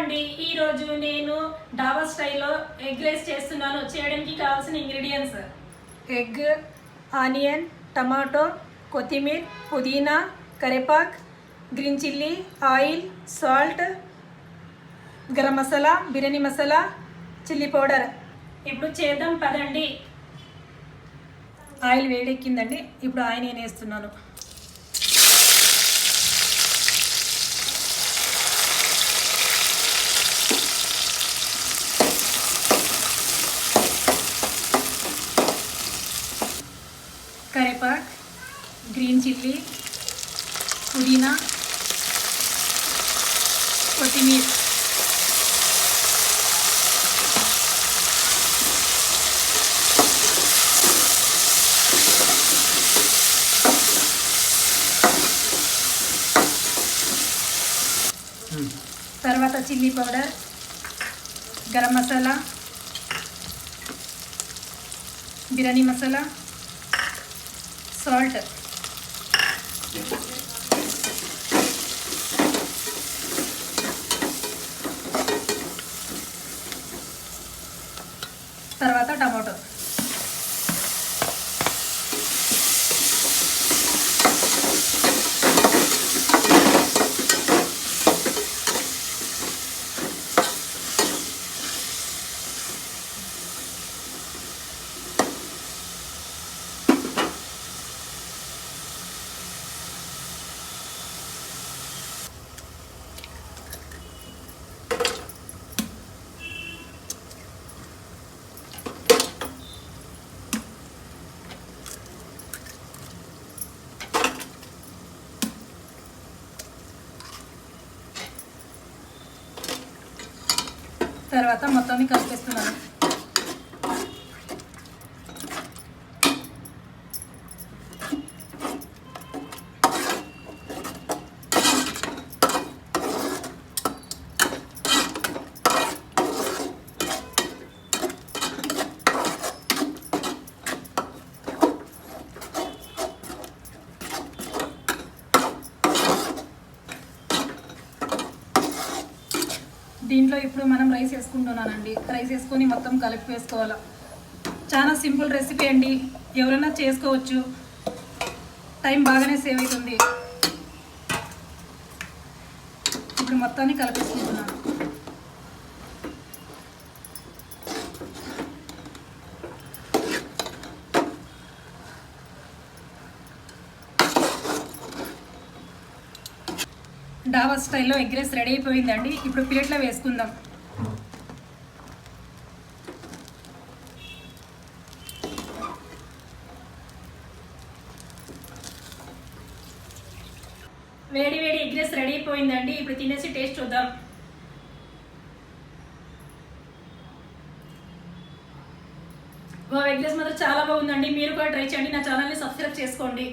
అండి, ఈరోజు నేను డాబా స్టైల్లో ఎగ్ రైస్ చేస్తున్నాను. చేయడానికి కావాల్సిన ఇంగ్రీడియంట్స్: ఎగ్, ఆనియన్, టమాటో, కొత్తిమీర, పుదీనా, కరివేపాకు, green chilli, oil, salt, garam masala, biryani masala, chilli powder. ఇప్పుడు చేద్దాం పదండి. ఆయిల్ వేడెక్కిందండి. ఇప్పుడు ఆయిల్ నేను వేస్తున్నాను. కరివేపాకు, గ్రీన్ చిల్లీ, పుదీనా, కొత్తిమీర, తర్వాత chilli powder, garam masala, biryani masala, salt. తర్వాత టమాటో. తర్వాత మొత్తాన్ని కలిపేస్తున్నాను. దీంట్లో ఇప్పుడు మనం రైస్ వేసుకుంటున్నానండి. రైస్ వేసుకొని మొత్తం కలిపి వేసుకోవాలి. చాలా సింపుల్ రెసిపీ అండి, ఎవరైనా చేసుకోవచ్చు. టైం బాగానే సేవ్ అవుతుంది. ఇప్పుడు మొత్తాన్ని కలిపేసుకుంటున్నాను. డాబా స్టైల్లో ఎగ్ రైస్ రెడీ అయిపోయిందండి. ఇప్పుడు ప్లేట్లో వేసుకుందాం. వేడి వేడి ఎగ్ రైస్ రెడీ అయిపోయిందండి. ఇప్పుడు తినేసి టేస్ట్ చూద్దాం. ఎగ్ రైస్ మాత్రం చాలా బాగుందండి. మీరు కూడా ట్రై చేయండి. నా ఛానల్ని సబ్స్క్రైబ్ చేసుకోండి.